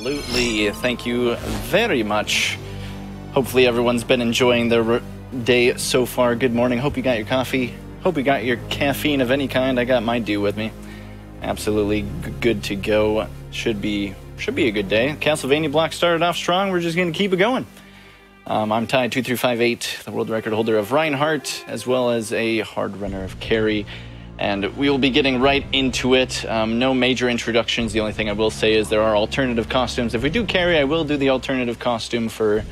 Absolutely. Thank you very much. Hopefully everyone's been enjoying their day so far. Good morning. Hope you got your coffee. Hope you got your caffeine of any kind. I got my dew with me. Absolutely good to go. Should be a good day. Castlevania block started off strong. We're just going to keep it going. I'm ty2358, the world record holder of Reinhardt, as well as a hard runner of Carry. And we will be getting right into it. No major introductions. The only thing I will say is there are alternative costumes. If we do Carry, I will do the alternative costume for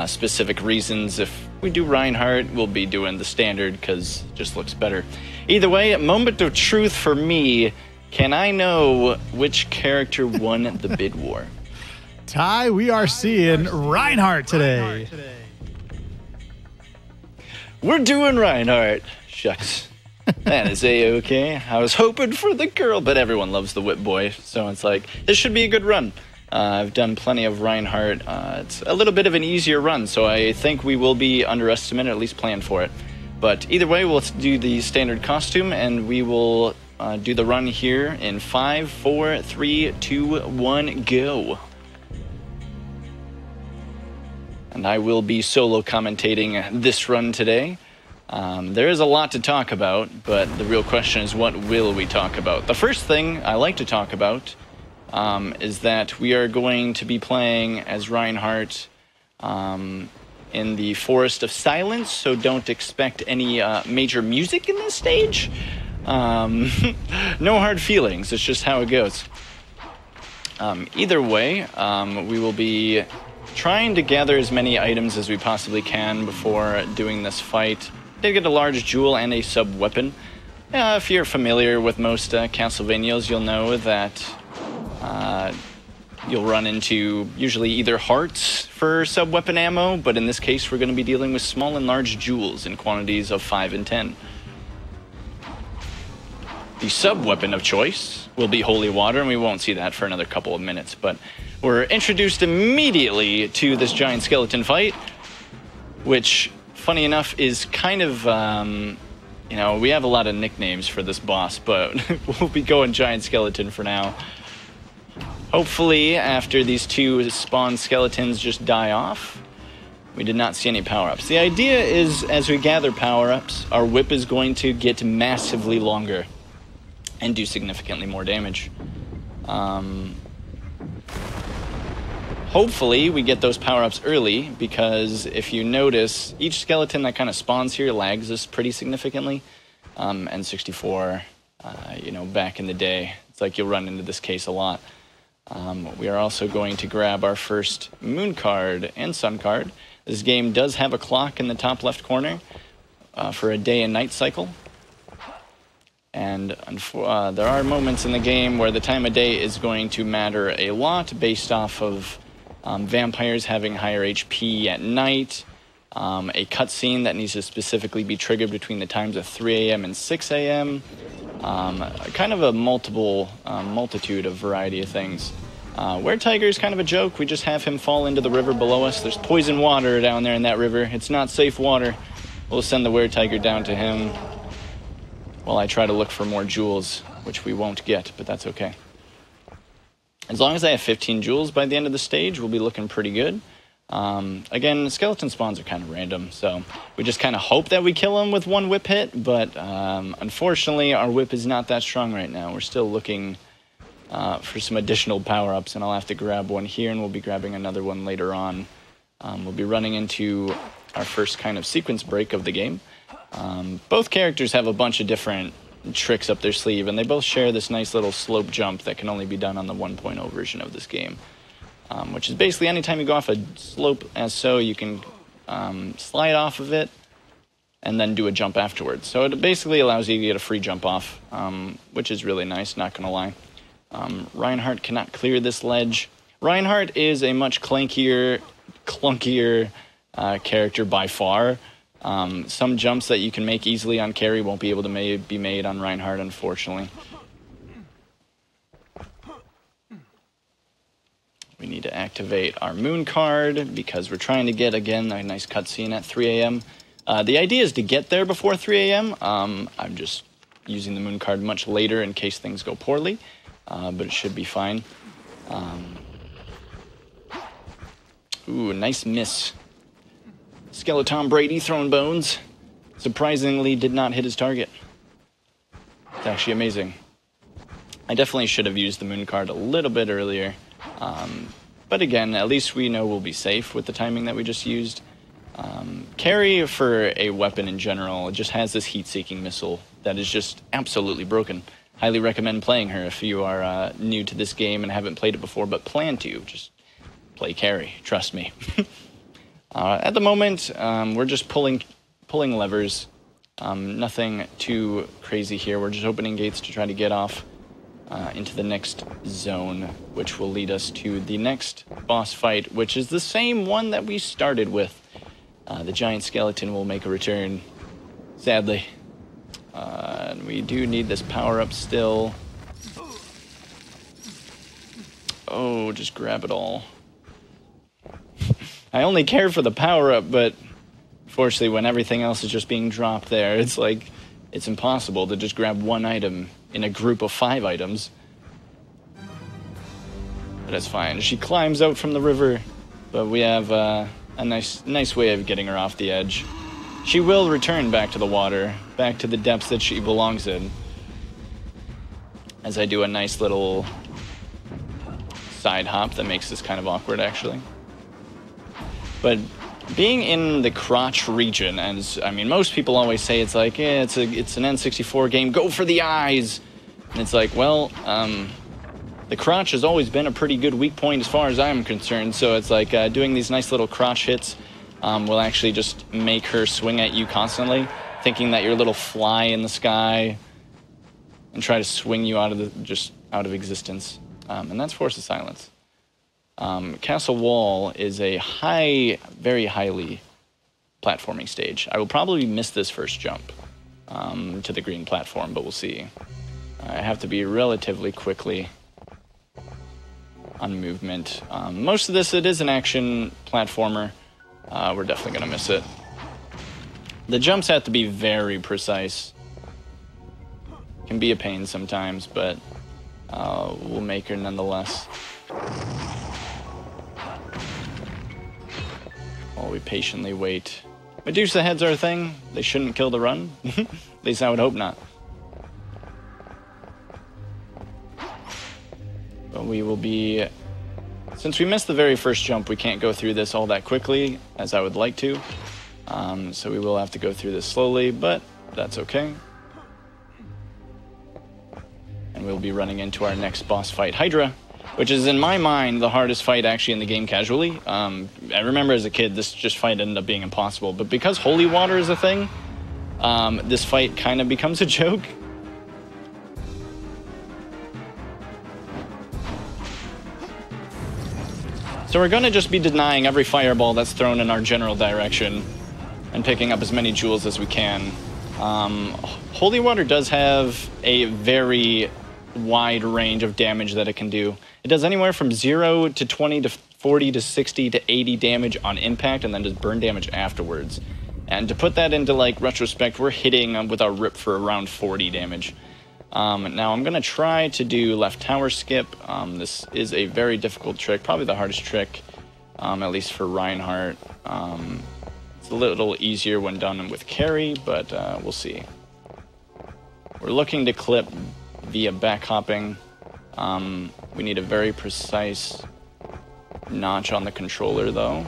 specific reasons. If we do Reinhardt, we'll be doing the standard because it just looks better. Either way, moment of truth for me. Can I know which character won the bid war? Ty, we are seeing Reinhardt today. We're doing Reinhardt. Shucks. That is A-okay. I was hoping for the girl, but everyone loves the whip boy, so it's like, this should be a good run. I've done plenty of Reinhardt. It's a little bit of an easier run, so I think we will be underestimated, at least plan for it. But either way, we'll do the standard costume, and we will do the run here in 5, 4, 3, 2, 1, go. And I will be solo commentating this run today. There is a lot to talk about, but the real question is, what will we talk about? The first thing I like to talk about is that we are going to be playing as Reinhardt in the Forest of Silence, so don't expect any major music in this stage. No hard feelings, it's just how it goes. Either way, we will be trying to gather as many items as we possibly can before doing this fight. Did get a large jewel and a sub-weapon. If you're familiar with most Castlevanias, you'll know that you'll run into usually either hearts for sub-weapon ammo, but in this case we're going to be dealing with small and large jewels in quantities of 5 and 10. The sub-weapon of choice will be holy water, and we won't see that for another couple of minutes, but we're introduced immediately to this giant skeleton fight, which, funny enough, is kind of, you know, we have a lot of nicknames for this boss, but we'll be going giant skeleton for now. Hopefully, after these two spawn skeletons just die off, we did not see any power-ups. The idea is, as we gather power-ups, our whip is going to get massively longer and do significantly more damage. Hopefully, we get those power-ups early, because if you notice, each skeleton that kind of spawns here lags us pretty significantly. N64, you know, back in the day, it's like you'll run into this case a lot. We are also going to grab our first moon card and sun card. This game does have a clock in the top left corner for a day and night cycle. And there are moments in the game where the time of day is going to matter a lot based off of vampires having higher HP at night, a cutscene that needs to specifically be triggered between the times of 3 a.m. and 6 a.m., kind of a multitude of variety of things. Were-Tiger is kind of a joke. We just have him fall into the river below us. There's poison water down there in that river. It's not safe water. We'll send the Were-Tiger down to him while I try to look for more jewels, which we won't get, but that's okay. As long as I have 15 jewels by the end of the stage, we'll be looking pretty good. Again, skeleton spawns are kind of random, so we just kind of hope that we kill them with one whip hit, but unfortunately, our whip is not that strong right now. We're still looking for some additional power-ups, and I'll have to grab one here, and we'll be grabbing another one later on. We'll be running into our first kind of sequence break of the game. Both characters have a bunch of different tricks up their sleeve, and they both share this nice little slope jump that can only be done on the 1.0 version of this game, which is basically anytime you go off a slope as so, you can slide off of it and then do a jump afterwards. So it basically allows you to get a free jump off, which is really nice, not gonna lie. Reinhardt cannot clear this ledge. Reinhardt is a much clunkier character by far. Some jumps that you can make easily on Carry won't be able to be made on Reinhardt, unfortunately. We need to activate our moon card because we're trying to get, again, a nice cutscene at 3 a.m. The idea is to get there before 3 a.m. I'm just using the moon card much later in case things go poorly, but it should be fine. Ooh, nice miss. Skeleton Brady throwing bones. Surprisingly did not hit his target. It's actually amazing. I definitely should have used the moon card a little bit earlier. But again, at least we know we'll be safe with the timing that we just used. Carry for a weapon in general just has this heat-seeking missile that is just absolutely broken. Highly recommend playing her if you are new to this game and haven't played it before, but plan to. Just play carry, trust me. At the moment, we're just pulling levers. Nothing too crazy here. We're just opening gates to try to get off into the next zone, which will lead us to the next boss fight, which is the same one that we started with. The giant skeleton will make a return, sadly. And we do need this power-up still. Oh, just grab it all. I only care for the power-up, but unfortunately when everything else is just being dropped there, it's like, it's impossible to just grab one item in a group of 5 items. But that's fine. She climbs out from the river, but we have a nice way of getting her off the edge. She will return back to the water, back to the depths that she belongs in, as I do a nice little side hop that makes this kind of awkward, actually. But being in the crotch region, as I mean, most people always say, it's like, yeah, it's an N64 game, go for the eyes. And it's like, well, the crotch has always been a pretty good weak point as far as I'm concerned. So it's like doing these nice little crotch hits will actually just make her swing at you constantly, thinking that you're a little fly in the sky, and try to swing you out of existence. And that's Force of Silence. Castle Wall is a very highly platforming stage. I will probably miss this first jump to the green platform, but we'll see. I have to be relatively quickly on movement. Most of this, it is an action platformer. We're definitely going to miss it. The jumps have to be very precise. Can be a pain sometimes, but we'll make her nonetheless. While we patiently wait. Medusa heads are a thing. They shouldn't kill the run. At least I would hope not. But we will be... Since we missed the very first jump, we can't go through this all that quickly, as I would like to. So we will have to go through this slowly, but that's okay. And we'll be running into our next boss fight, Hydra, which is, in my mind, the hardest fight actually in the game casually. I remember as a kid, this just fight ended up being impossible. But because holy water is a thing, this fight kind of becomes a joke. So we're going to just be denying every fireball that's thrown in our general direction and picking up as many jewels as we can. Holy water does have a very wide range of damage that it can do. It does anywhere from 0 to 20 to 40 to 60 to 80 damage on impact, and then does burn damage afterwards. And to put that into like retrospect, we're hitting with our rip for around 40 damage. Now I'm gonna try to do left tower skip. This is a very difficult trick, probably the hardest trick, at least for Reinhardt. It's a little easier when done with carry, but we'll see. We're looking to clip via back hopping. We need a very precise notch on the controller though.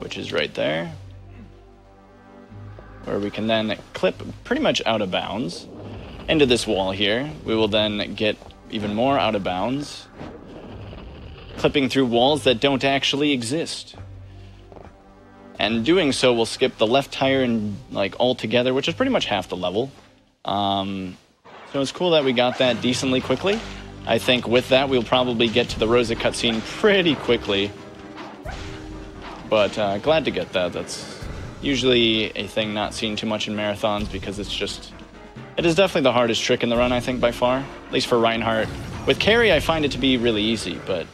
Which is right there. Where we can then clip pretty much out of bounds into this wall here. We will then get even more out of bounds, clipping through walls that don't actually exist. And doing so will skip the left tire and like altogether, which is pretty much half the level. So it's cool that we got that decently quickly. I think with that we'll probably get to the Rosa cutscene pretty quickly. But glad to get that. That's usually a thing not seen too much in marathons because it is definitely the hardest trick in the run, I think, by far. At least for Reinhardt. With carry, I find it to be really easy, but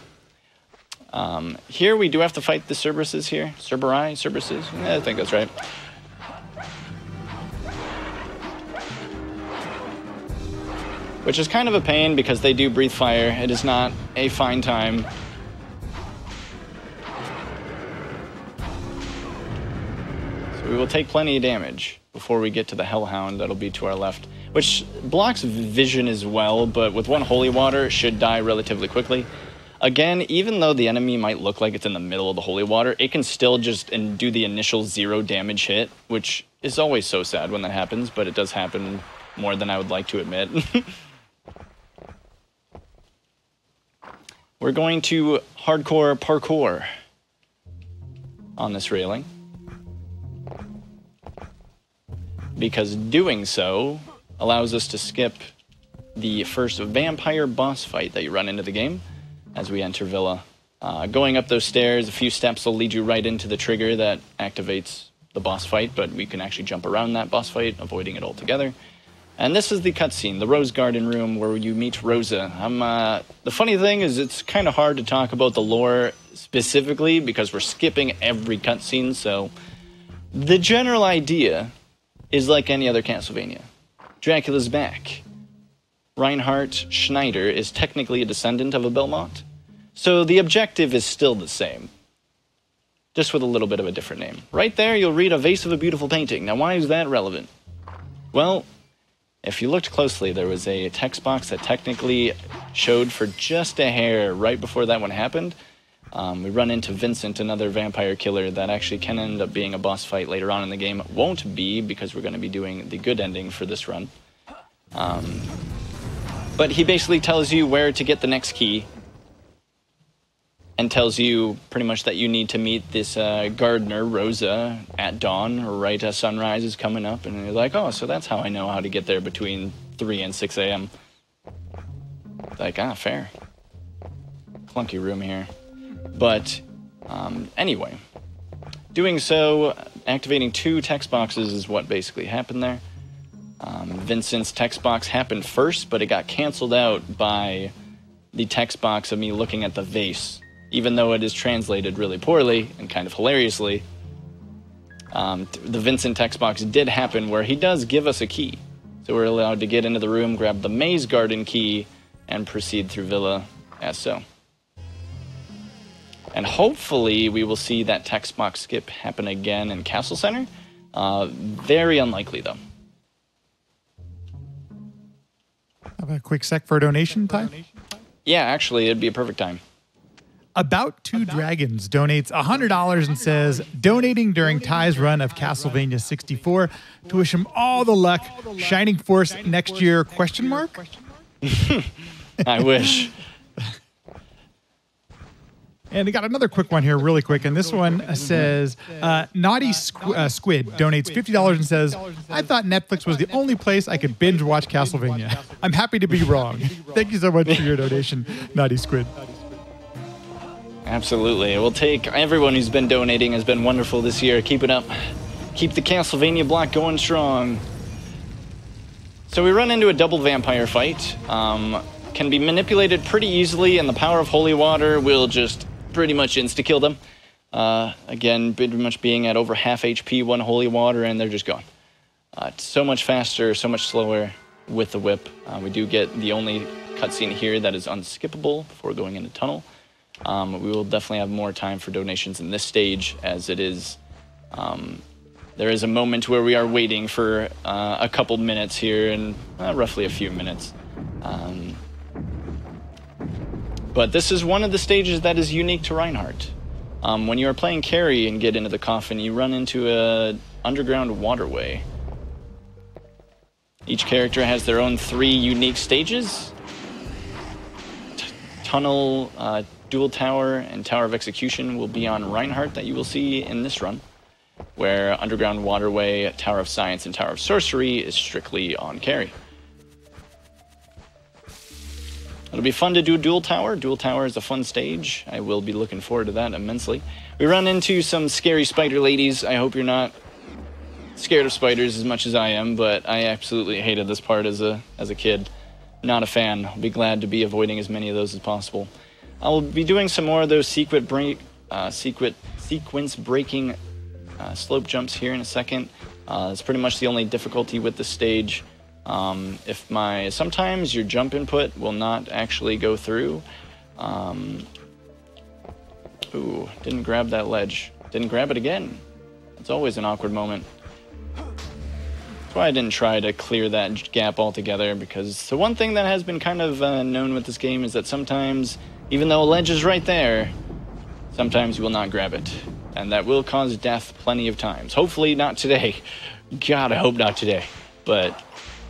here we do have to fight the Cerberuses here. Cerberuses? Yeah, I think that's right. which is kind of a pain because they do breathe fire. It is not a fine time. So we will take plenty of damage before we get to the Hellhound that'll be to our left, which blocks vision as well, but with one Holy Water, it should die relatively quickly. Again, even though the enemy might look like it's in the middle of the Holy Water, it can still just do the initial 0 damage hit, which is always so sad when that happens, but it does happen more than I would like to admit. We're going to hardcore parkour on this railing, because doing so allows us to skip the first vampire boss fight that you run into the game as we enter Villa. Going up those stairs, a few steps will lead you right into the trigger that activates the boss fight, but we can actually jump around that boss fight, avoiding it altogether. And this is the cutscene, the Rose Garden room where you meet Rosa. The funny thing is it's kind of hard to talk about the lore specifically because we're skipping every cutscene, so the general idea is like any other Castlevania. Dracula's back. Reinhard Schneider is technically a descendant of a Belmont, so the objective is still the same, just with a little bit of a different name. Right there, you'll read a vase of a beautiful painting. Now, why is that relevant? Well, if you looked closely, there was a text box that technically showed for just a hair right before that one happened. We run into Vincent, another vampire killer that actually can end up being a boss fight later on in the game. Won't be, because we're going to be doing the good ending for this run. But he basically tells you where to get the next key and tells you pretty much that you need to meet this gardener, Rosa, at dawn, right as sunrise is coming up. And you're like, oh, so that's how I know how to get there between 3 and 6 a.m. Like, fair. Clunky room here. But anyway, doing so, activating 2 text boxes is what basically happened there. Vincent's text box happened first, but it got canceled out by the text box of me looking at the vase. Even though it is translated really poorly and kind of hilariously, the Vincent text box did happen where he does give us a key. So we're allowed to get into the room, grab the Maze Garden key, and proceed through Villa as so. And hopefully we will see that text box skip happen again in Castle Center. Very unlikely, though. Have a quick sec for a donation time? Yeah, actually, it'd be a perfect time. About Two Dragons donates $100 and says, donating during Ty's run of Castlevania 64 to wish him all the luck. Shining Force next year, question mark? I wish. And I got another quick one here, really quick. And this one says, Naughty Squid donates $50 and says, I thought Netflix was the only place I could binge watch Castlevania. I'm happy to be wrong. Thank you so much for your donation, Naughty Squid. Absolutely. We'll take everyone who's been donating has been wonderful this year. Keep it up. Keep the Castlevania block going strong. So we run into a double vampire fight. Can be manipulated pretty easily, and the power of Holy Water will just pretty much insta-kill them. Again, pretty much being at over half HP, 1 Holy Water, and they're just gone. It's so much faster, so much slower with the whip. We do get the only cutscene here that is unskippable before going into tunnel. We will definitely have more time for donations in this stage, as it is... there is a moment where we are waiting for a couple minutes here, and roughly a few minutes. But this is one of the stages that is unique to Reinhardt. When you are playing carry and get into the coffin, you run into an underground waterway. Each character has their own 3 unique stages. Tunnel, Dual Tower, and Tower of Execution will be on Reinhardt that you will see in this run, where Underground Waterway, Tower of Science, and Tower of Sorcery is strictly on carry. It'll be fun to do Dual Tower. Dual Tower is a fun stage. I will be looking forward to that immensely. We run into some scary spider ladies. I hope you're not scared of spiders as much as I am, but I absolutely hated this part as a kid. Not a fan. I'll be glad to be avoiding as many of those as possible. I'll be doing some more of those sequence breaking slope jumps here in a second. It's pretty much the only difficulty with the stage. Sometimes your jump input will not actually go through. Ooh, didn't grab that ledge. Didn't grab it again. It's always an awkward moment. That's why I didn't try to clear that gap altogether, because the one thing that has been kind of known with this game is that sometimes, even though a ledge is right there, sometimes you will not grab it. And that will cause death plenty of times. Hopefully not today. God, I hope not today. But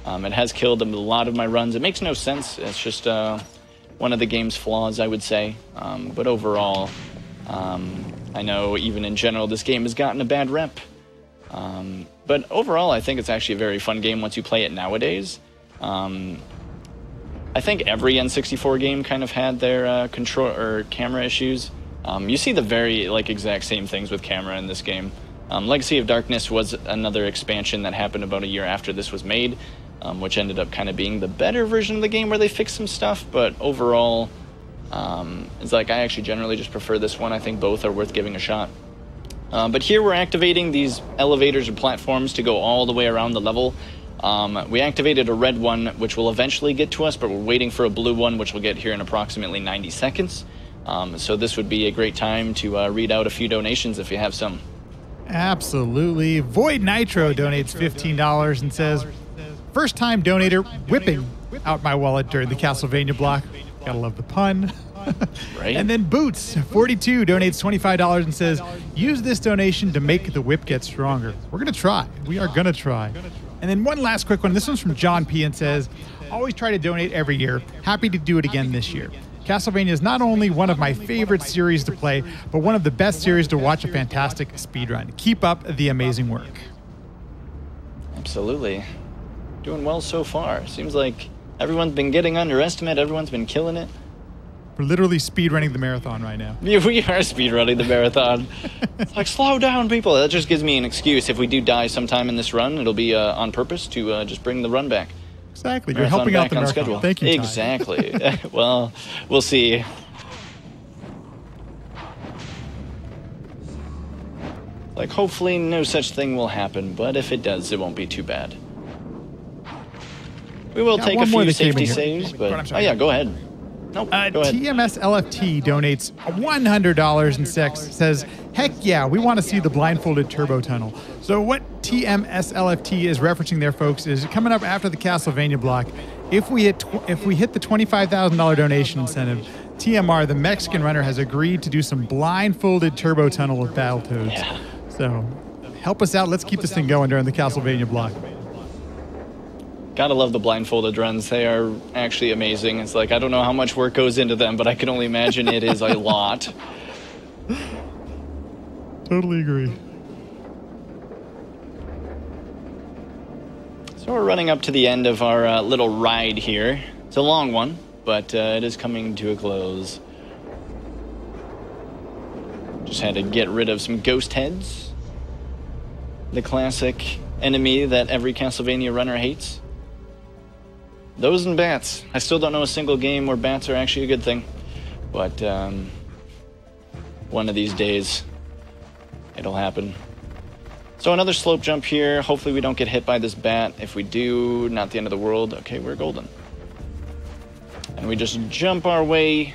it has killed a lot of my runs. It makes no sense. It's just one of the game's flaws, I would say. But overall, I know even in general, this game has gotten a bad rep. But overall, I think it's actually a very fun game once you play it nowadays. I think every N64 game kind of had their control or camera issues. You see the very exact same things with camera in this game. Legacy of Darkness was another expansion that happened about a year after this was made, which ended up kind of being the better version of the game where they fixed some stuff. But overall, it's I actually generally just prefer this one. I think both are worth giving a shot. But here we're activating these elevators or platforms to go all the way around the level. We activated a red one, which will eventually get to us, but we're waiting for a blue one, which we'll get here in approximately 90 seconds. So this would be a great time to read out a few donations if you have some. Absolutely. Void Nitro donates $15 and says, first time donator whipping out my wallet during the Castlevania block. Gotta love the pun. Right. And then Boots42 donates $25 and says, use this donation to make the whip get stronger. We're going to try. We are going to try. And then one last quick one. This one's from John P. and says, always try to donate every year. Happy to do it again this year. Castlevania is not only one of my favorite series to play, but one of the best series to watch a fantastic speedrun. Keep up the amazing work. Absolutely. Doing well so far. Seems like everyone's been getting underestimated. Everyone's been killing it. We're literally speedrunning the marathon right now. Yeah, we are speedrunning the marathon. It's slow down, people. That just gives me an excuse. If we do die sometime in this run, it'll be on purpose to just bring the run back. Exactly. You're helping out the marathon. Schedule. Thank you, Ty. Exactly. Well, we'll see. Hopefully no such thing will happen, but if it does, it won't be too bad. We will take a few safety saves, but... Oh, yeah, go ahead. Nope, go ahead. TMS LFT donates $100 and says, heck yeah, we want to see the blindfolded turbo tunnel. So what TMS LFT is referencing there, folks, is coming up after the Castlevania block. If we hit the $25,000 donation incentive, TMR, the Mexican runner, has agreed to do some blindfolded turbo tunnel with Battletoads. Yeah. So help us out. Let's keep this thing going during the Castlevania block. Gotta love the blindfolded runs. They are actually amazing. It's I don't know how much work goes into them, but I can only imagine it is a lot. Totally agree. So we're running up to the end of our little ride here. It's a long one, but it is coming to a close. Just had to get rid of some ghost heads. The classic enemy that every Castlevania runner hates. Those and bats. I still don't know a single game where bats are actually a good thing. But one of these days, it'll happen. So another slope jump here. Hopefully we don't get hit by this bat. If we do, not the end of the world. Okay, we're golden. And we just jump our way.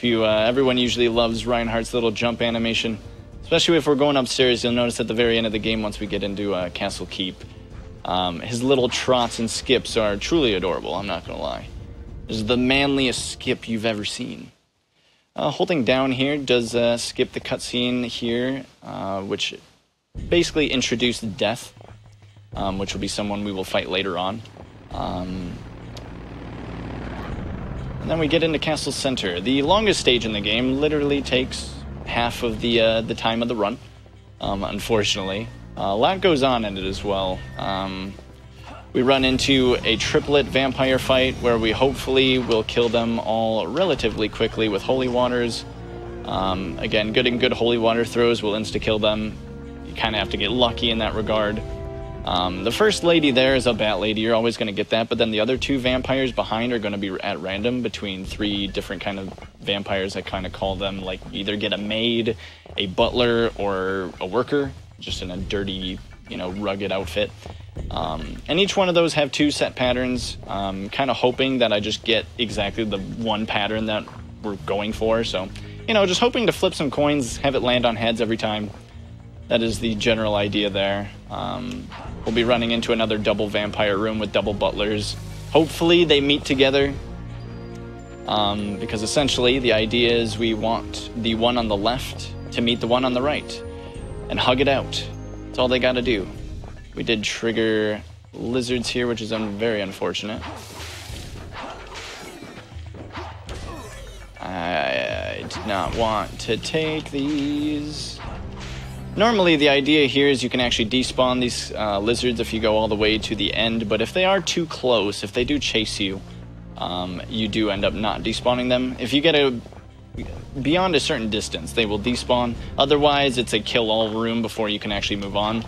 Everyone usually loves Reinhardt's little jump animation. Especially if we're going upstairs, you'll notice at the very end of the game, once we get into Castle Keep, his little trots and skips are truly adorable, I'm not going to lie. This is the manliest skip you've ever seen. Holding down here does skip the cutscene here, which basically introduced Death, which will be someone we will fight later on. And then we get into Castle Center. The longest stage in the game literally takes half of the time of the run, unfortunately. A lot goes on in it as well. We run into a triplet vampire fight where we hopefully will kill them all relatively quickly with holy waters. Again, good holy water throws will insta-kill them. You kind of have to get lucky in that regard. The first lady there is a bat lady. You're always going to get that, but then the other two vampires behind are going to be at random between three different kind of vampires. I kind of call them either get a maid, a butler, or a worker, just in a dirty you know, rugged outfit. And each one of those have 2 set patterns. Kind of hoping that I just get exactly the one pattern that we're going for. So, you know, just hoping to flip some coins, have it land on heads every time. That is the general idea there. We'll be running into another double vampire room with double butlers. Hopefully they meet together. Because essentially the idea is we want the one on the left to meet the one on the right and hug it out. That's all they gotta do. We did trigger lizards here, which is very unfortunate. I did not want to take these. Normally the idea here is you can actually despawn these lizards if you go all the way to the end, but if they are too close, if they do chase you, you do end up not despawning them. If you get beyond a certain distance, they will despawn. Otherwise, it's a kill all room before you can actually move on,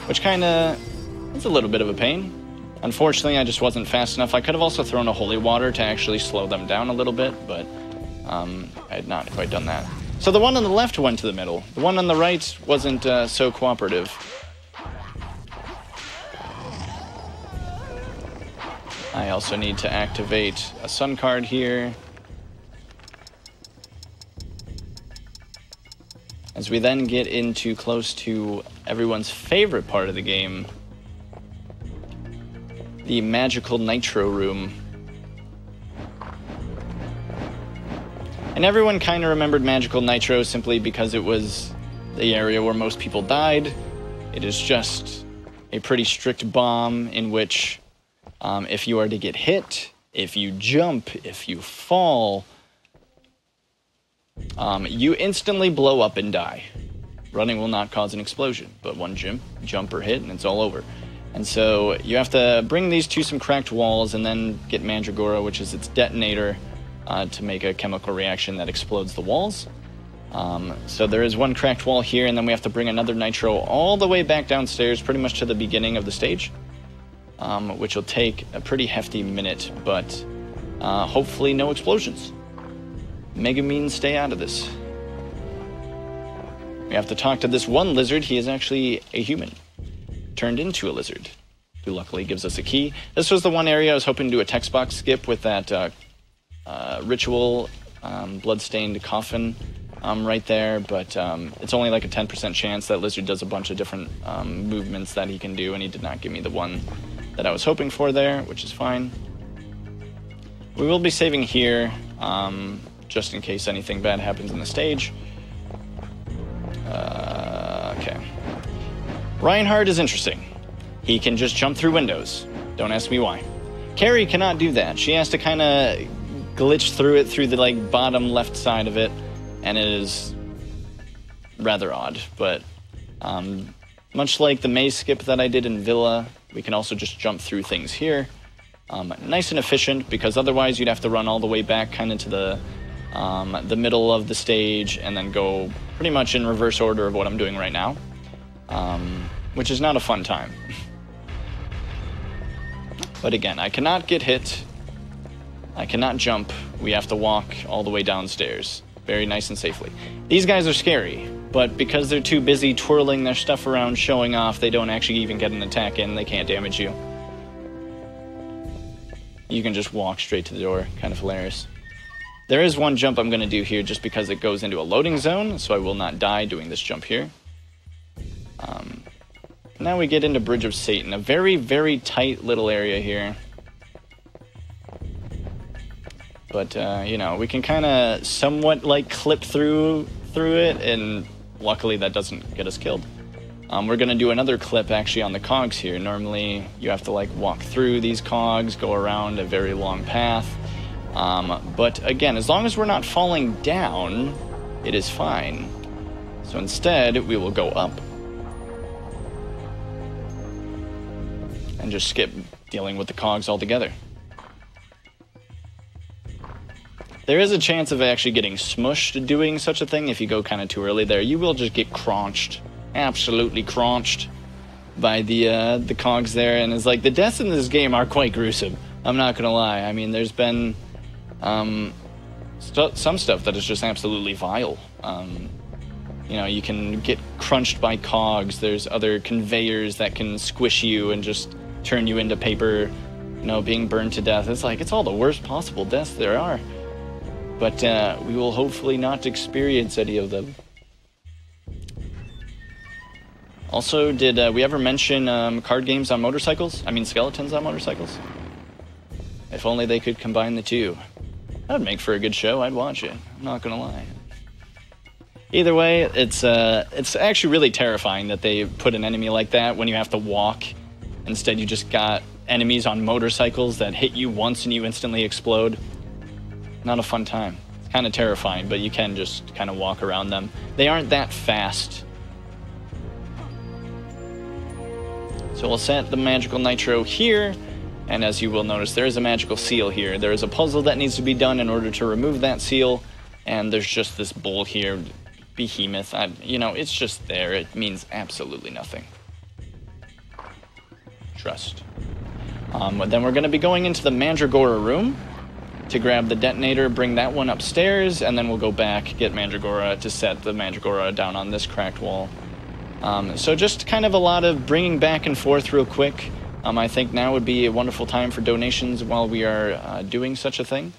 which kind of is a little bit of a pain. Unfortunately, I just wasn't fast enough. I could have also thrown a holy water to actually slow them down a little bit, but I had not quite done that. So the one on the left went to the middle. The one on the right wasn't so cooperative. I also need to activate a sun card here. As we then get into close to everyone's favorite part of the game, the magical nitro room. And everyone kind of remembered magical nitro simply because it was the area where most people died. It is just a pretty strict bomb in which if you are to get hit, if you jump, if you fall, you instantly blow up and die. Running will not cause an explosion, but one jump or hit and it's all over. And so you have to bring these to some cracked walls and then get Mandragora, which is its detonator, to make a chemical reaction that explodes the walls. So there is one cracked wall here, and then we have to bring another nitro all the way back downstairs, pretty much to the beginning of the stage, which will take a pretty hefty minute, but hopefully no explosions. Megumin, stay out of this. We have to talk to this one lizard. He is actually a human, turned into a lizard, who luckily gives us a key. This was the one area I was hoping to do a text box skip with that ritual blood-stained coffin right there, but it's only like a 10% chance. That lizard does a bunch of different movements that he can do, and he did not give me the one that I was hoping for there, which is fine. We will be saving here, just in case anything bad happens in the stage. Okay. Reinhardt is interesting. He can just jump through windows. Don't ask me why. Carrie cannot do that. She has to kind of glitch through it through the like bottom left side of it, and it is rather odd. But much like the maze skip that I did in Villa, we can also just jump through things here. Nice and efficient, because otherwise you'd have to run all the way back kind of to the middle of the stage and then go pretty much in reverse order of what I'm doing right now, which is not a fun time. But again, I cannot get hit. I cannot jump. We have to walk all the way downstairs, very nice and safely. These guys are scary, but because they're too busy twirling their stuff around, showing off, they don't actually even get an attack in. They can't damage you. You can just walk straight to the door. Kind of hilarious. There is one jump I'm going to do here just because it goes into a loading zone, so I will not die doing this jump here. Now we get into Bridge of Satan, a very, very tight little area here. But, you know, we can kind of somewhat, like, clip through it, and luckily that doesn't get us killed. We're going to do another clip, actually, on the cogs here. Normally, you have to, like, walk through these cogs, go around a very long path. But, again, as long as we're not falling down, it is fine. So instead, we will go up. And just skip dealing with the cogs altogether. There is a chance of actually getting smushed doing such a thing if you go kind of too early there. You will just get crunched, absolutely crunched by the cogs there. And it's like, the deaths in this game are quite gruesome. I'm not gonna lie. I mean, there's been some stuff that is just absolutely vile. You know, you can get crunched by cogs. There's other conveyors that can squish you and just turn you into paper, you know, being burned to death. It's like, it's all the worst possible deaths there are. But we will hopefully not experience any of them. Also, did we ever mention card games on motorcycles? I mean, skeletons on motorcycles? If only they could combine the two. That would make for a good show. I'd watch it. I'm not gonna lie. Either way, it's actually really terrifying that they put an enemy like that when you have to walk. Instead, you just got enemies on motorcycles that hit you once and you instantly explode. Not a fun time. It's kind of terrifying, but you can just kind of walk around them. They aren't that fast. So we'll set the magical nitro here, and as you will notice, there is a magical seal here. There is a puzzle that needs to be done in order to remove that seal, and there's just this bull here, behemoth. You know, it's just there. It means absolutely nothing. Trust. But then we're going to be going into the Mandragora room to grab the detonator, bring that one upstairs, and then we'll go back, get Mandragora to set the Mandragora down on this cracked wall. So just kind of a lot of bringing back and forth real quick. I think now would be a wonderful time for donations while we are doing such a thing.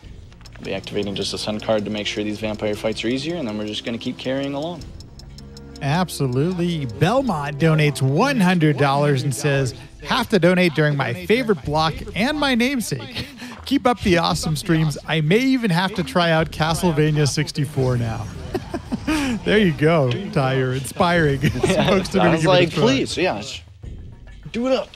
I'll be activating just a sun card to make sure these vampire fights are easier, and then we're just going to keep carrying along. Absolutely. Belmont donates $100 and says, have to donate during my favorite block and my namesake. Keep up the awesome streams. I may even have to try out Castlevania 64 now. There you go, Ty. You're inspiring. Yeah, I was like, please, yeah, do it up.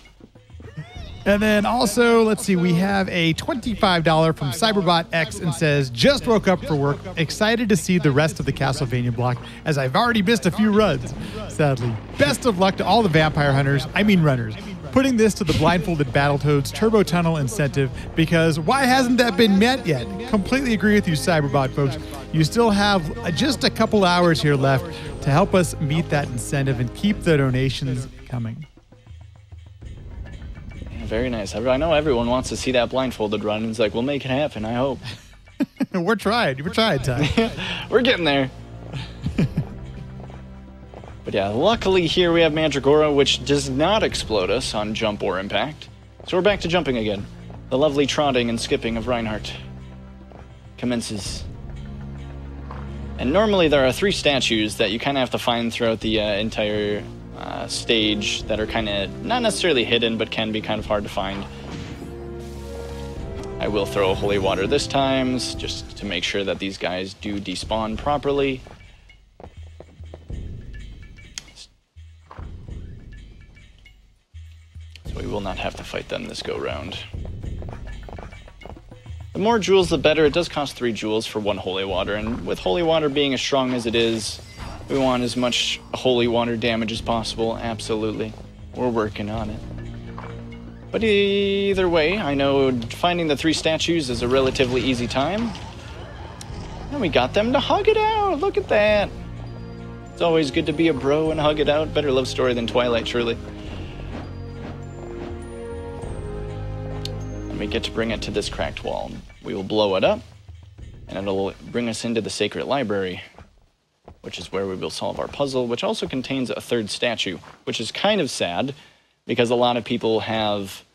And then also, let's see, we have a $25 from Cyberbot X and says, just woke up for work, excited to see the rest of the Castlevania block, as I've already missed a few runs, sadly. Best of luck to all the vampire hunters, runners. Putting this to the blindfolded Battletoads Turbo Tunnel incentive, because why hasn't that been met yet? Completely agree with you, Cyberbot folks. You still have just a couple hours here left to help us meet that incentive and keep the donations coming. Yeah, very nice. I know everyone wants to see that blindfolded run, and it's like, we'll make it happen, I hope. We're trying, Ty. We're getting there. But yeah, luckily here we have Mandragora, which does not explode us on jump or impact. So we're back to jumping again. The lovely trotting and skipping of Reinhardt commences. And normally there are 3 statues that you kind of have to find throughout the entire stage that are kind of not necessarily hidden, but can be kind of hard to find. I will throw holy water this time, just to make sure that these guys do despawn properly. So we will not have to fight them this go-round. The more jewels, the better. It does cost 3 jewels for 1 holy water, and with holy water being as strong as it is, we want as much holy water damage as possible, absolutely. We're working on it. But either way, I know finding the 3 statues is a relatively easy time. And we got them to hug it out, look at that. It's always good to be a bro and hug it out. Better love story than Twilight, surely. We get to bring it to this cracked wall. We will blow it up, and it'll bring us into the sacred library, which is where we will solve our puzzle, which also contains a 3rd statue, which is kind of sad, because a lot of people have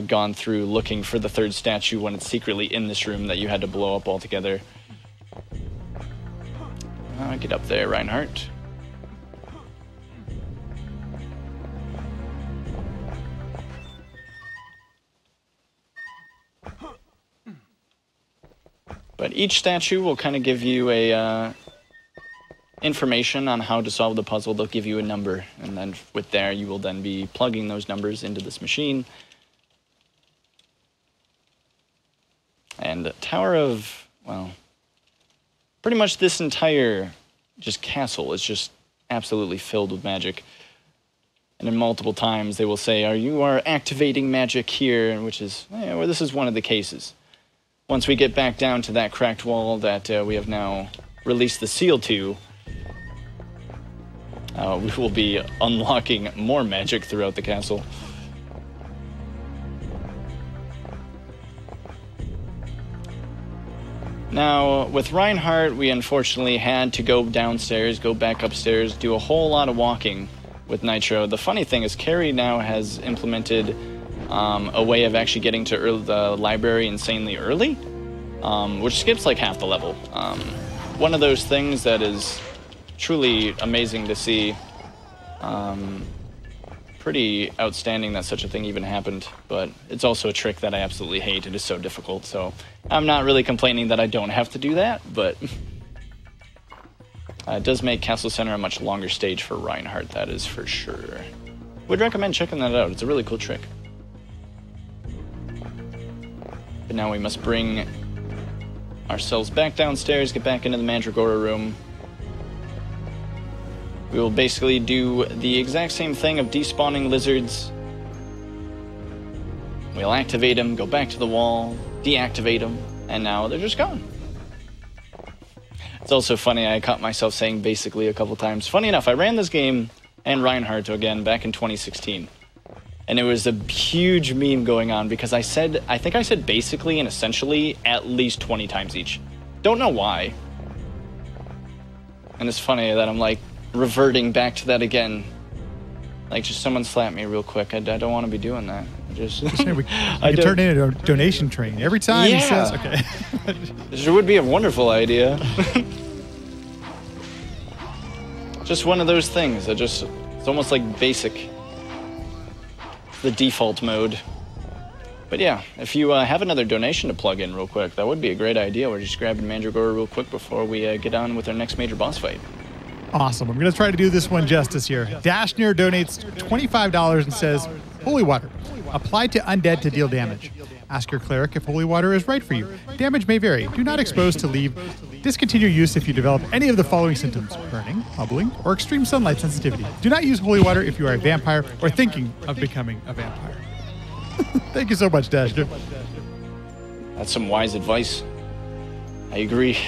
gone through looking for the 3rd statue when it's secretly in this room that you had to blow up altogether. Get up there, Reinhardt. But each statue will kind of give you a information on how to solve the puzzle. They'll give you a number, and then with there, you will then be plugging those numbers into this machine. And Tower of, well, pretty much this entire just castle is just absolutely filled with magic. And then multiple times they will say, you are activating magic here, which is, well, this is one of the cases. Once we get back down to that cracked wall that we have now released the seal to, we will be unlocking more magic throughout the castle. Now, with Reinhardt, we unfortunately had to go downstairs, go back upstairs, do a whole lot of walking with Nitro. The funny thing is Carrie now has implemented a way of actually getting to the library insanely early, which skips like half the level. One of those things that is truly amazing to see. Pretty outstanding that such a thing even happened, but it's also a trick that I absolutely hate. It is so difficult, so I'm not really complaining that I don't have to do that, but it does make Castle Center a much longer stage for Reinhardt, that is for sure. Would recommend checking that out. It's a really cool trick. But now we must bring ourselves back downstairs, get back into the Mandragora room. We will basically do the exact same thing of despawning lizards. We'll activate them, go back to the wall, deactivate them, and now they're just gone. It's also funny, I caught myself saying basically a couple times. Funny enough, I ran this game and Reinhardt again back in 2016. And it was a huge meme going on because I think I said basically and essentially at least 20 times each. Don't know why. And it's funny that I'm like, reverting back to that again. Like, just someone slap me real quick. I don't want to be doing that. We turn in a donation train every time he says, okay. This would be a wonderful idea. Just one of those things that it's almost like basic. The default mode. But yeah, if you have another donation to plug in real quick, that would be a great idea. We're just grabbing Mandragora real quick before we get on with our next major boss fight. Awesome. I'm going to try to do this one justice here. Dashnir donates $25 and says, Holy Water. Applied to undead to deal damage. Ask your cleric if holy water is right for you. Damage may vary. Do not expose to leave. Discontinue use if you develop any of the following symptoms: burning, bubbling, or extreme sunlight sensitivity. Do not use holy water if you are a vampire or thinking of becoming a vampire. Thank you so much, Dashnir. That's some wise advice. I agree.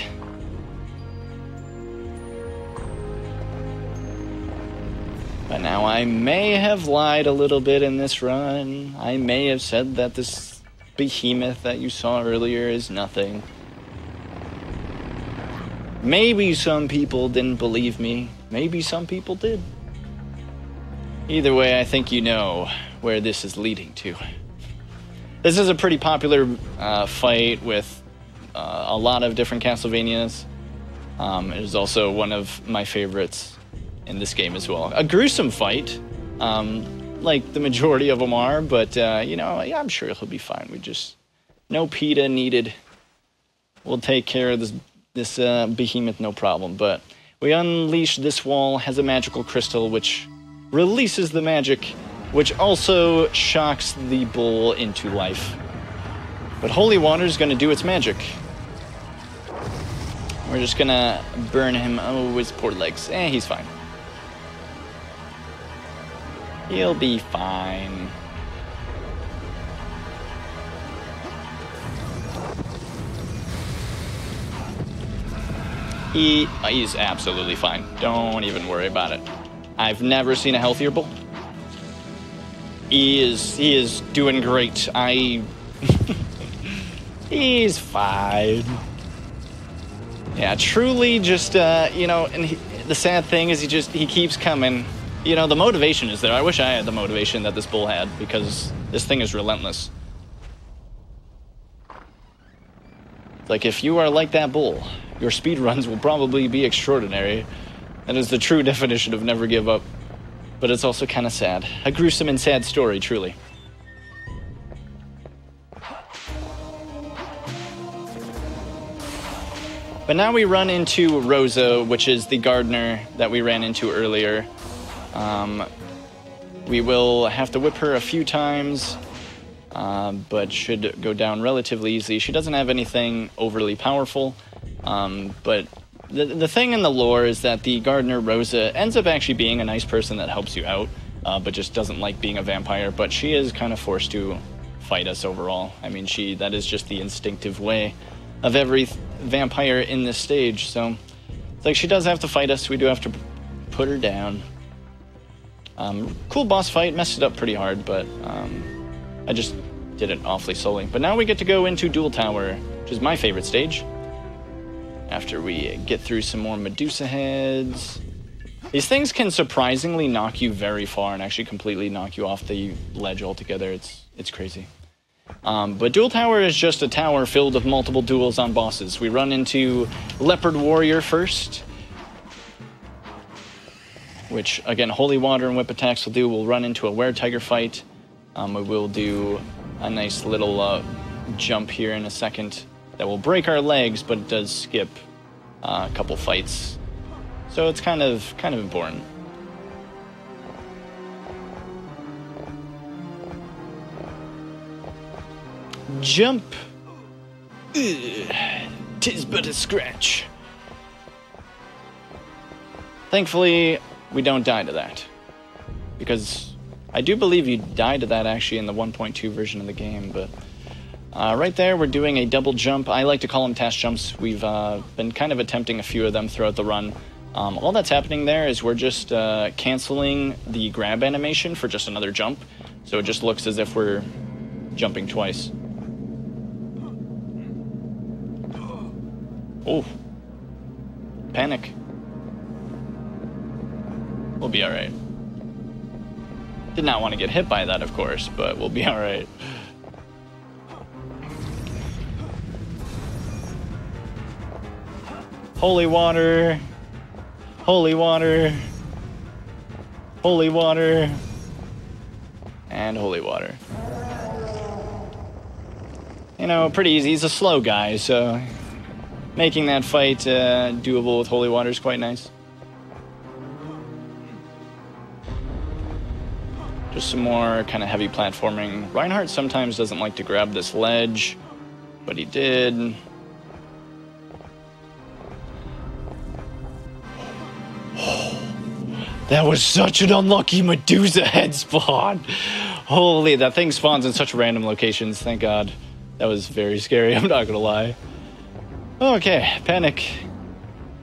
But now I may have lied a little bit in this run. I may have said that this behemoth that you saw earlier is nothing. Maybe some people didn't believe me. Maybe some people did. Either way, I think you know where this is leading to. This is a pretty popular fight with a lot of different Castlevanias. It is also one of my favorites in this game as well. A gruesome fight, like the majority of them are, but you know, yeah, I'm sure he'll be fine. We just, no PETA needed. We'll take care of this behemoth, no problem. But we unleash this wall, has a magical crystal which releases the magic, which also shocks the bull into life. But holy water is going to do its magic. We're just gonna burn him. Oh, his poor legs. He's fine. He'll be fine. He's absolutely fine. Don't even worry about it. I've never seen a healthier bull. He is doing great. He's fine. Yeah, truly just, you know, and the sad thing is he keeps coming. You know, the motivation is there. I wish I had the motivation that this bull had, because this thing is relentless. Like, if you are like that bull, your speed runs will probably be extraordinary. That is the true definition of never give up. But it's also kind of sad. A gruesome and sad story, truly. But now we run into Rosa, which is the gardener that we ran into earlier. We will have to whip her a few times, but should go down relatively easily. She doesn't have anything overly powerful, but the thing in the lore is that the gardener Rosa ends up actually being a nice person that helps you out, but just doesn't like being a vampire. But she is kind of forced to fight us overall. I mean, that is just the instinctive way of every vampire in this stage. So it's like she does have to fight us. We do have to put her down. Cool boss fight, messed it up pretty hard, but I just did it awfully slowly. But now we get to go into Duel Tower, which is my favorite stage. after we get through some more Medusa heads. These things can surprisingly knock you very far and actually completely knock you off the ledge altogether. It's crazy. But Duel Tower is just a tower filled with multiple duels on bosses. We run into Leopard Warrior first, which, again, Holy Water and Whip attacks will do. We'll run into a Were-Tiger fight. We will do a nice little jump here in a second that will break our legs, but it does skip a couple fights. So it's kind of important. Jump. Ugh, 'tis but a scratch. Thankfully, we don't die to that, because I do believe you die to that actually in the 1.2 version of the game, but right there we're doing a double jump. I like to call them task jumps. We've been kind of attempting a few of them throughout the run. All that's happening there is we're just canceling the grab animation for just another jump, so it just looks as if we're jumping twice. Oh, panic. We'll be alright. Did not want to get hit by that, of course, but we'll be alright. Holy water. Holy water. Holy water. And holy water. You know, pretty easy. He's a slow guy, so making that fight doable with holy water is quite nice. Just some more kind of heavy platforming. Reinhardt sometimes doesn't like to grab this ledge, but he did. That was such an unlucky Medusa head spawn. Holy, that thing spawns in such random locations, thank God. That was very scary, I'm not gonna lie. Okay, panic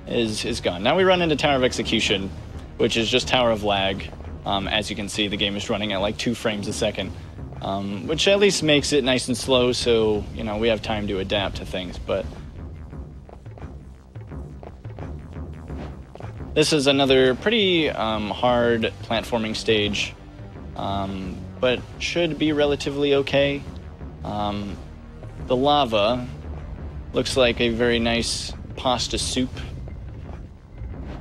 is gone. Now we run into Tower of Execution, which is just Tower of Lag. As you can see, the game is running at like 2 frames a second, which at least makes it nice and slow, so, you know, we have time to adapt to things, but this is another pretty hard platforming stage, but should be relatively okay. The lava looks like a very nice pasta soup.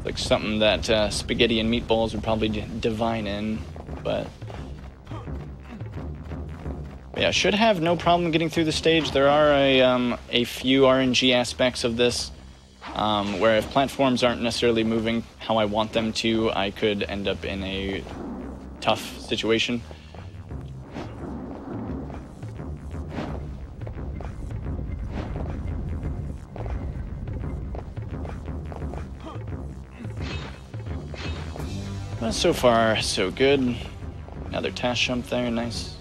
Like something that spaghetti and meatballs would probably divine in, but yeah, should have no problem getting through the stage. There are a few RNG aspects of this, where if platforms aren't necessarily moving how I want them to, I could end up in a tough situation. Well, so far, so good. Another task jump there, nice.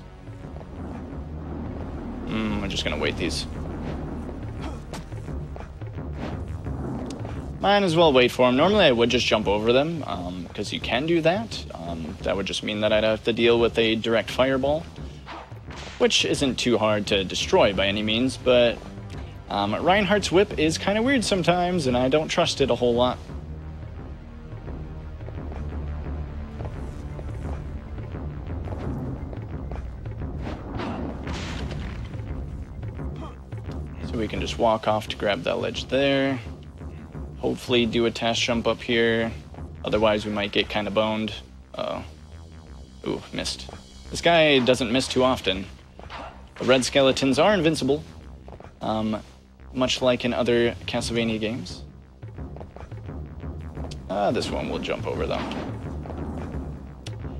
I'm just gonna wait these. Might as well wait for them. Normally I would just jump over them, because you can do that. That would just mean that I'd have to deal with a direct fireball, which isn't too hard to destroy by any means, but Reinhardt's whip is kind of weird sometimes, and I don't trust it a whole lot. So we can just walk off to grab that ledge there. Hopefully do a task jump up here. Otherwise we might get kind of boned. Ooh, missed. This guy doesn't miss too often. The red skeletons are invincible, much like in other Castlevania games. This one will jump over though.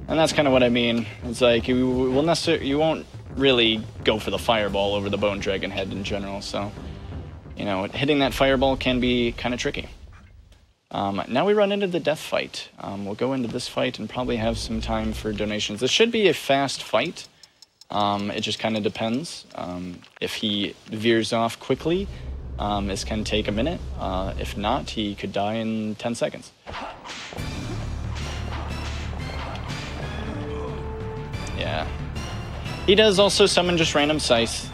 And that's kind of what I mean. It's like you won't really go for the fireball over the Bone Dragon head in general, so you know, hitting that fireball can be kind of tricky. Now we run into the death fight. We'll go into this fight and probably have some time for donations. This should be a fast fight. It just kind of depends. If he veers off quickly, this can take a minute. If not, he could die in 10 seconds. Yeah. He does also summon just random scythe.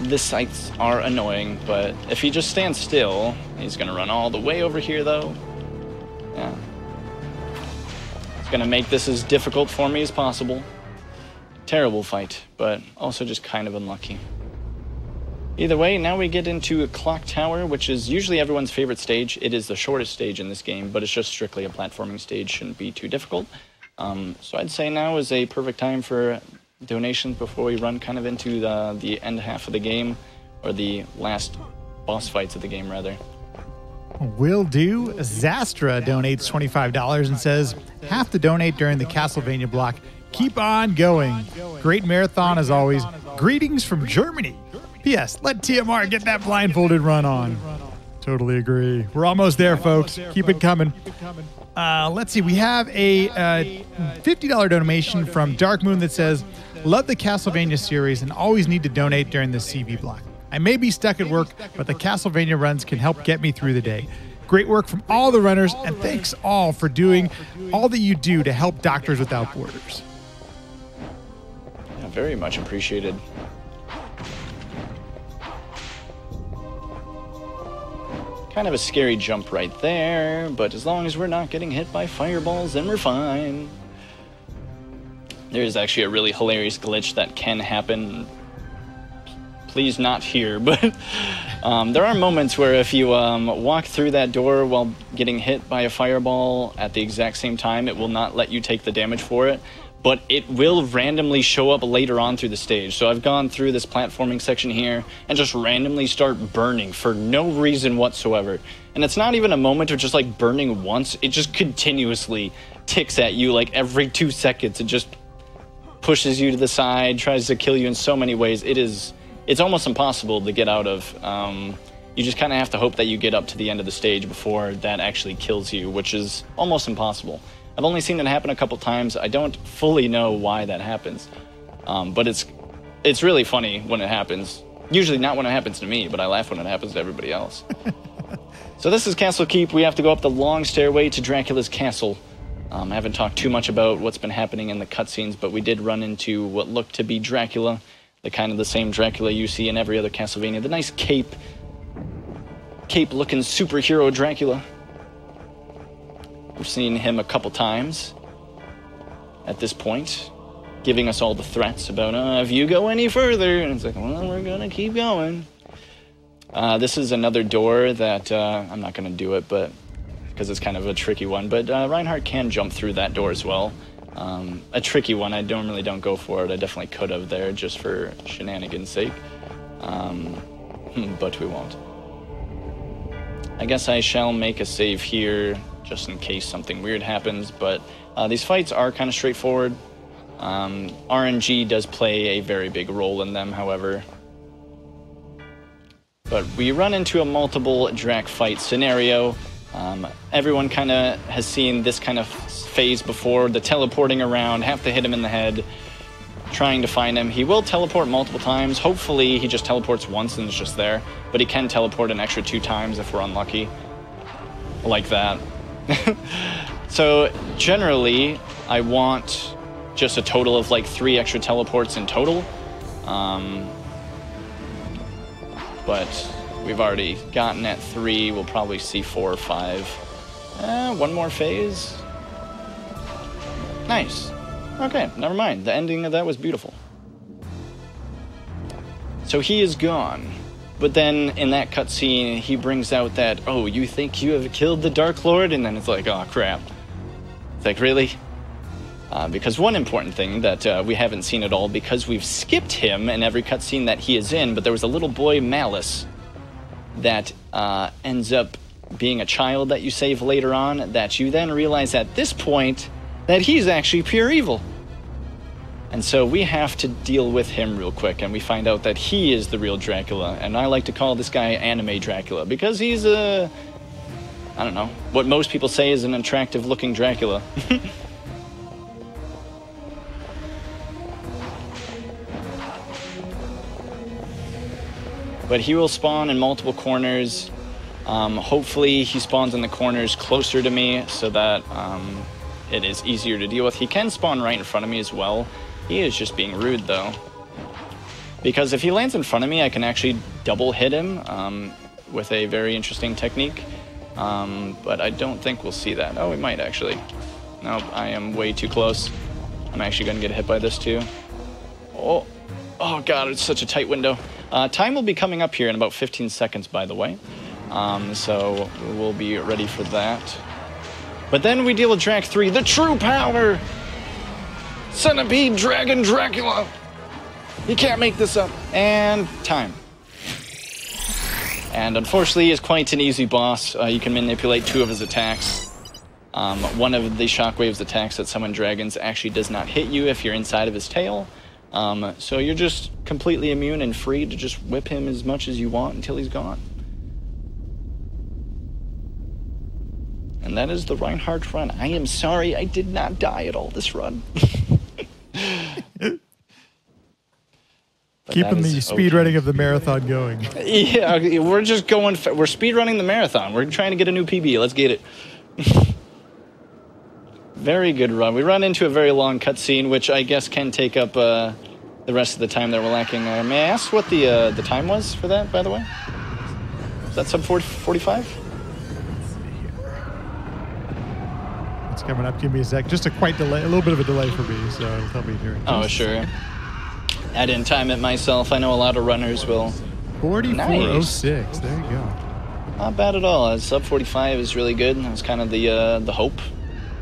The sights are annoying, but if he just stands still, he's gonna run all the way over here though. Yeah. It's gonna make this as difficult for me as possible. Terrible fight, but also just kind of unlucky. Either way, now we get into a clock tower, which is usually everyone's favorite stage. It is the shortest stage in this game, but it's just strictly a platforming stage. Shouldn't be too difficult. So I'd say now is a perfect time for donations before we run kind of into the end half of the game, or the last boss fights of the game, rather. Will do. Zastra donates $25 and says, have to donate during the Castlevania block. Keep on going. Great marathon as always. Greetings from Germany. P.S. Let TMR get that blindfolded run on. Totally agree. We're almost there, folks. Keep it coming. Let's see. We have a $50 donation from Dark Moon that says, love the Castlevania series and always need to donate during the CV block. I may be stuck at work, but the Castlevania runs can help get me through the day. Great work from all the runners, and thanks all for doing all that you do to help Doctors Without Borders. Yeah, very much appreciated. Kind of a scary jump right there, but as long as we're not getting hit by fireballs, then we're fine. There's actually a really hilarious glitch that can happen. Please not here, but there are moments where if you walk through that door while getting hit by a fireball at the exact same time, it will not let you take the damage for it, but it will randomly show up later on through the stage. So I've gone through this platforming section here and just randomly start burning for no reason whatsoever. And it's not even a moment of just like burning once, it just continuously ticks at you like every 2 seconds. It just pushes you to the side, tries to kill you in so many ways. It's almost impossible to get out of. You just kind of have to hope that you get up to the end of the stage before that actually kills you, which is almost impossible. I've only seen it happen a couple times. I don't fully know why that happens, but it's really funny when it happens. Usually not when it happens to me, but I laugh when it happens to everybody else. So this is Castle Keep. We have to go up the long stairway to Dracula's castle. I haven't talked too much about what's been happening in the cutscenes, but we did run into what looked to be Dracula, the same Dracula you see in every other Castlevania. The nice cape-looking superhero Dracula. We've seen him a couple times at this point, giving us all the threats about, if you go any further, and it's like, well, we're gonna keep going. This is another door that, I'm not gonna do it, but because it's kind of a tricky one, but Reinhardt can jump through that door as well. A tricky one, I normally don't go for it. I definitely could have there just for shenanigans' sake, but we won't. I guess I shall make a save here just in case something weird happens, but these fights are kind of straightforward. RNG does play a very big role in them, however. But we run into a multiple Drac fight scenario. Everyone kind of has seen this kind of phase before, the teleporting around, have to hit him in the head, trying to find him. He will teleport multiple times. Hopefully he just teleports once and is just there, but he can teleport an extra 2 times if we're unlucky. Like that. So generally, I want just a total of like 3 extra teleports in total. But we've already gotten at 3. We'll probably see 4 or 5. One more phase. Nice. Okay, never mind. The ending of that was beautiful. So he is gone. But then in that cutscene, he brings out that, oh, you think you have killed the Dark Lord? And then it's like, oh, crap. It's like, really? Because one important thing that we haven't seen at all, because we've skipped him in every cutscene that he is in, but there was a little boy, Malice, that ends up being a child that you save later on, that you then realize at this point that he's actually pure evil. And so we have to deal with him real quick, and we find out that he is the real Dracula. And I like to call this guy Anime Dracula, because he's I don't know, what most people say is an attractive-looking Dracula. But he will spawn in multiple corners. Hopefully he spawns in the corners closer to me so that it is easier to deal with. He can spawn right in front of me as well. He is just being rude, though. Because if he lands in front of me, I can actually double hit him with a very interesting technique. But I don't think we'll see that. Oh, we might actually. Nope, I am way too close. I'm actually going to get hit by this too. Oh God, it's such a tight window. Time will be coming up here in about 15 seconds, by the way. So we'll be ready for that. But then we deal with Drac 3, the true power! Centipede Dragon Dracula! You can't make this up. And time. And unfortunately, he's quite an easy boss. You can manipulate 2 of his attacks. One of the Shockwave's attacks that summon dragons actually does not hit you if you're inside of his tail. So you're just completely immune and free to just whip him as much as you want until he's gone. And that is the Reinhardt run. I am sorry I did not die at all this run. Keeping the speed running of the marathon going. Yeah, we're just going. We're speed running the marathon. We're trying to get a new PB. Let's get it. Very good run. We run into a very long cutscene, which I guess can take up the rest of the time that we're lacking. May I ask what the time was for that, by the way? Is that sub 45? It's coming up. Give me a sec. Just a little bit of a delay for me, so it'll tell me here. Oh, sure. I didn't time it myself. I know a lot of runners will. 44:06. Nice. There you go. Not bad at all. Sub 45 is really good. That's kind of the hope.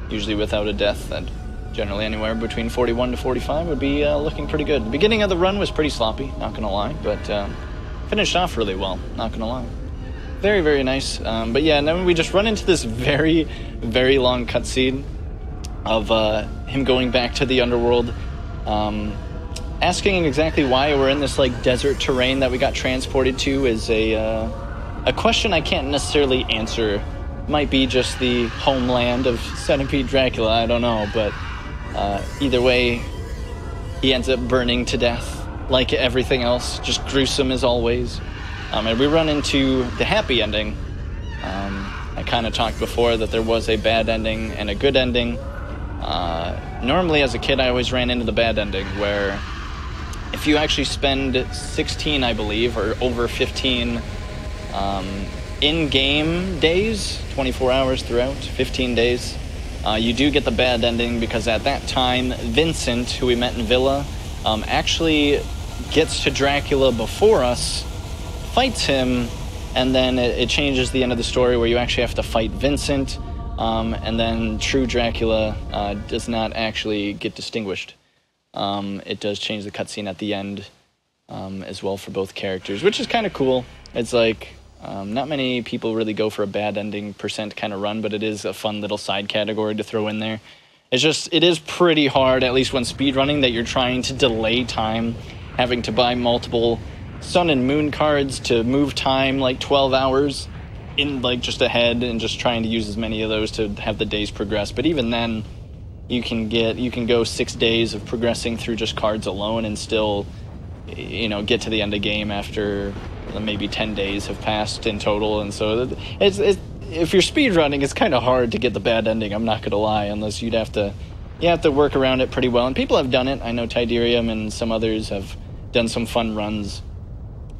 Usually without a death, that generally anywhere between 41 to 45 would be looking pretty good. The beginning of the run was pretty sloppy, not gonna lie, but finished off really well, not gonna lie. Very, very nice. But yeah, and then we just run into this very, very long cutscene of him going back to the underworld, asking exactly why we're in this like desert terrain that we got transported to is a question I can't necessarily answer. Might be just the homeland of Centipede Dracula, I don't know, but either way, he ends up burning to death like everything else, just gruesome as always. And we run into the happy ending. I kind of talked before that there was a bad ending and a good ending. Normally as a kid, I always ran into the bad ending, where if you actually spend 16, I believe, or over 15 in-game days, 24 hours throughout, 15 days, you do get the bad ending, because at that time, Vincent, who we met in Villa, actually gets to Dracula before us, fights him, and then it changes the end of the story where you actually have to fight Vincent, and then true Dracula does not actually get distinguished. It does change the cutscene at the end as well for both characters, which is kind of cool. It's like, not many people really go for a bad ending % kind of run, but it is a fun little side category to throw in there. It's just, it is pretty hard, at least when speedrunning, that you're trying to delay time, having to buy multiple sun and moon cards to move time like 12 hours in like just ahead, and just trying to use as many of those to have the days progress. But even then, you can go 6 days of progressing through just cards alone and still, you know, get to the end of game after maybe 10 days have passed in total. And so if you're speedrunning, it's kind of hard to get the bad ending, I'm not gonna lie, unless you have to work around it pretty well. And people have done it. I know Tiderium and some others have done some fun runs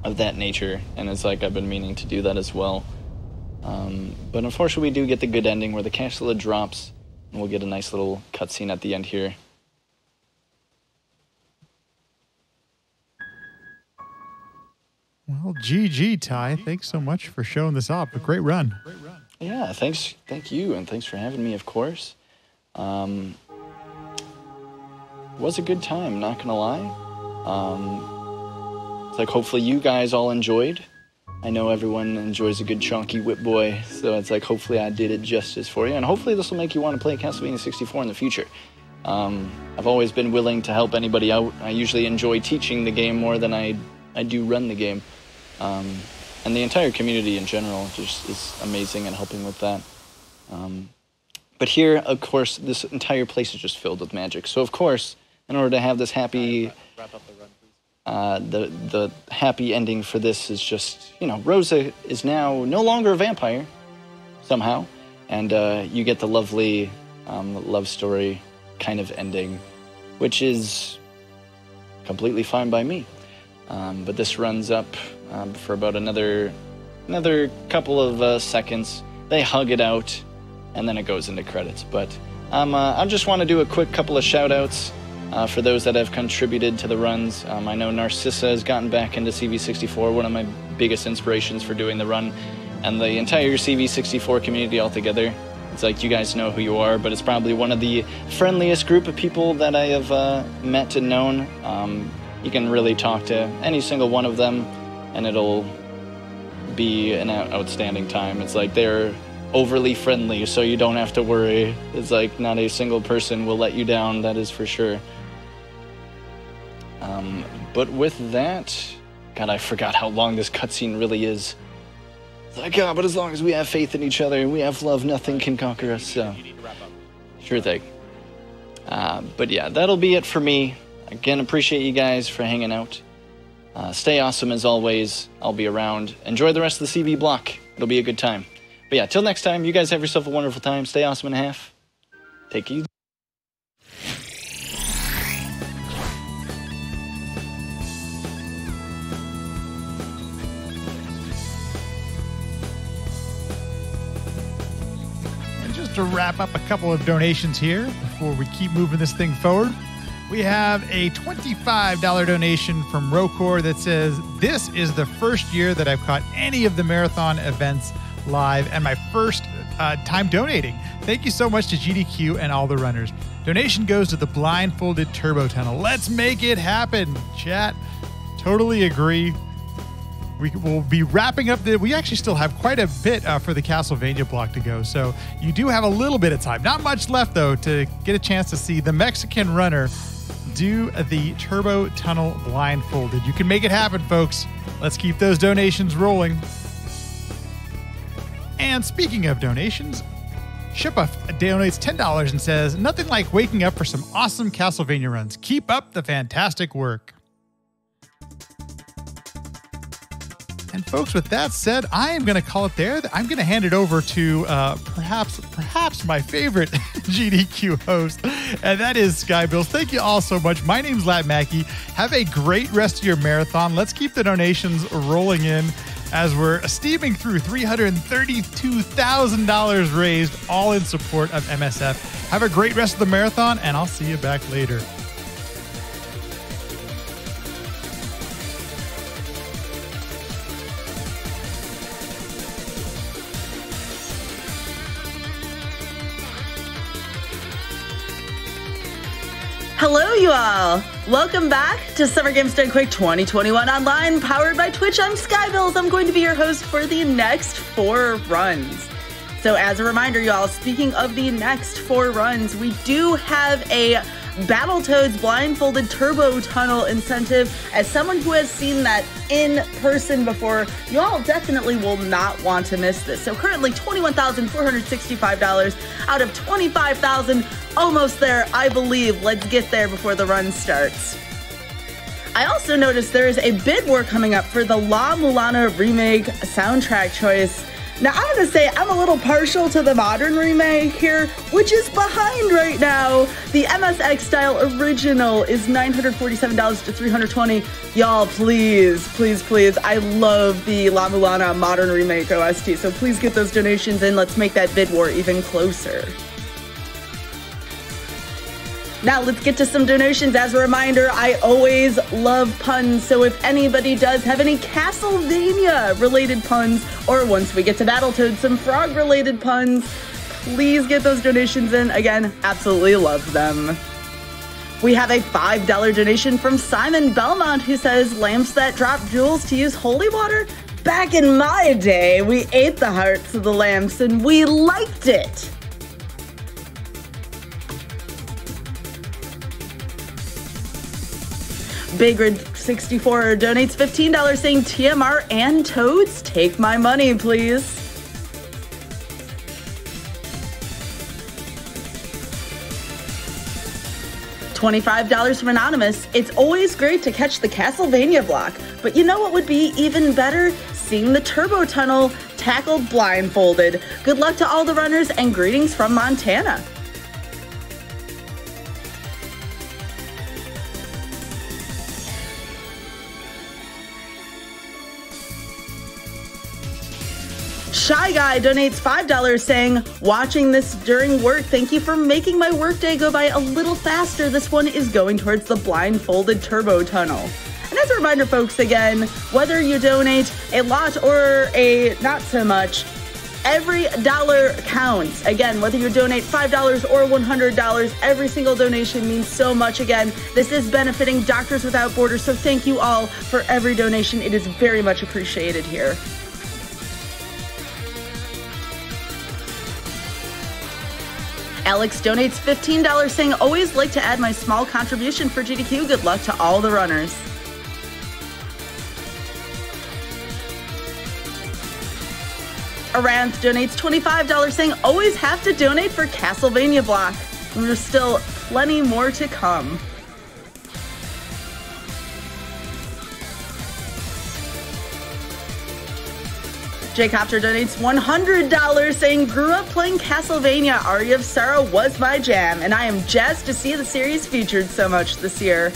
of that nature, and it's like I've been meaning to do that as well. But unfortunately, we do get the good ending where the cash lid drops, and we'll get a nice little cutscene at the end here. Well, GG, Ty. Thanks so much for showing this off. A great run. Yeah, thank you, and thanks for having me, of course. It was a good time, not gonna lie. It's like, hopefully you guys all enjoyed. I know everyone enjoys a good chunky whip boy, so it's like, hopefully I did it justice for you, and hopefully this will make you want to play Castlevania 64 in the future. I've always been willing to help anybody out. I usually enjoy teaching the game more than I do run the game. And the entire community in general just is amazing and helping with that. But here, of course, this entire place is just filled with magic. So of course, in order to have this happy, Wrap up the run, please. the happy ending for this is just, you know, Rosa is now no longer a vampire, somehow, and you get the lovely love story kind of ending, which is completely fine by me. But this runs up for about another couple of seconds. They hug it out, and then it goes into credits. But I just want to do a quick couple of shout-outs for those that have contributed to the runs. I know Narcissa has gotten back into CV64, one of my biggest inspirations for doing the run, and the entire CV64 community altogether. It's like, you guys know who you are, but it's probably one of the friendliest group of people that I have met and known. You can really talk to any single one of them, and it'll be an outstanding time. It's like they're overly friendly, so you don't have to worry. It's like not a single person will let you down, that is for sure. But with that, God, I forgot how long this cutscene really is. It's like, God, but as long as we have faith in each other and we have love, nothing can conquer us, so. Sure thing. But yeah, that'll be it for me. Again, appreciate you guys for hanging out. Stay awesome as always. I'll be around. Enjoy the rest of the CV block. It'll be a good time. But yeah, till next time, you guys have yourself a wonderful time. Stay awesome and a half. Take it easy. To wrap up a couple of donations here before we keep moving this thing forward. We have a $25 donation from Rocor that says, "This is the first year that I've caught any of the marathon events live and my first time donating. Thank you so much to GDQ and all the runners. Donation goes to the blindfolded turbo tunnel. Let's make it happen." Chat, totally agree. We will be wrapping up we actually still have quite a bit for the Castlevania block to go. So you do have a little bit of time. Not much left, though, to get a chance to see the Mexican runner do the turbo tunnel blindfolded. You can make it happen, folks. Let's keep those donations rolling. And speaking of donations, Shippa donates $10 and says, "Nothing like waking up for some awesome Castlevania runs. Keep up the fantastic work." And folks, with that said, I am going to call it there. I'm going to hand it over to perhaps my favorite GDQ host, and that is Skybills. Thank you all so much. My name's LattMackey. Have a great rest of your marathon. Let's keep the donations rolling in as we're steaming through $332,000 raised, all in support of MSF. Have a great rest of the marathon, and I'll see you back later. Hello, you all. Welcome back to Summer Games Done Quick 2021 Online, powered by Twitch. I'm Skybills. I'm going to be your host for the next 4 runs. So as a reminder, y'all, speaking of the next 4 runs, we do have a Battletoads blindfolded turbo tunnel incentive. As someone who has seen that in person before, y'all definitely will not want to miss this. So currently $21,465 out of $25,000, almost there, I believe. Let's get there before the run starts. I also noticed there is a bid war coming up for the La Mulana remake soundtrack choice. Now, I'm going to say I'm a little partial to the modern remake here, which is behind right now. The MSX style original is $947 to $320. Y'all, please, please, please. I love the La Mulana modern remake OST, so please get those donations in. Let's make that bid war even closer. Now let's get to some donations. As a reminder, I always love puns, so if anybody does have any Castlevania-related puns, or once we get to Battletoads, some frog-related puns, please get those donations in. Again, absolutely love them. We have a $5 donation from Simon Belmont, who says, "Lamps that drop jewels to use holy water? Back in my day, we ate the hearts of the lamps and we liked it." BigRid64 donates $15 saying, "TMR and Toads, take my money, please." $25 from Anonymous. "It's always great to catch the Castlevania block, but you know what would be even better? Seeing the turbo tunnel tackled blindfolded. Good luck to all the runners and greetings from Montana." Shy Guy donates $5 saying, watching this during work, thank you for making my workday go by a little faster. This one is going towards the blindfolded turbo tunnel. And as a reminder, folks, again, whether you donate a lot or a not so much, every dollar counts. Again, whether you donate $5 or $100, every single donation means so much. Again, this is benefiting Doctors Without Borders, so thank you all for every donation. It is very much appreciated here. Alex donates $15 saying, always like to add my small contribution for GDQ. Good luck to all the runners. Aranth donates $25 saying, always have to donate for Castlevania block. And there's still plenty more to come. Jaycopter donates $100 saying, grew up playing Castlevania. Aria of Sorrow was my jam, and I am jazzed to see the series featured so much this year.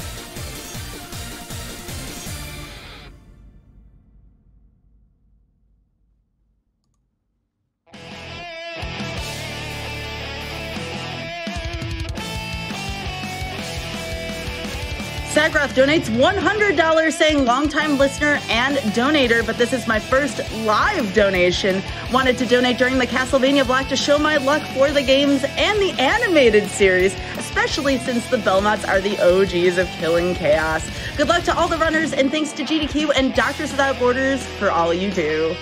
Sagrath donates $100 saying, longtime listener and donator, but this is my first live donation. Wanted to donate during the Castlevania block to show my luck for the games and the animated series, especially since the Belmonts are the OGs of killing chaos. Good luck to all the runners, and thanks to GDQ and Doctors Without Borders for all you do.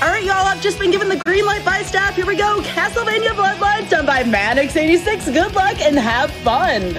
All right, y'all, I've just been given the green light by staff. Here we go. Castlevania Bloodlines done by Maddox86. Good luck and have fun.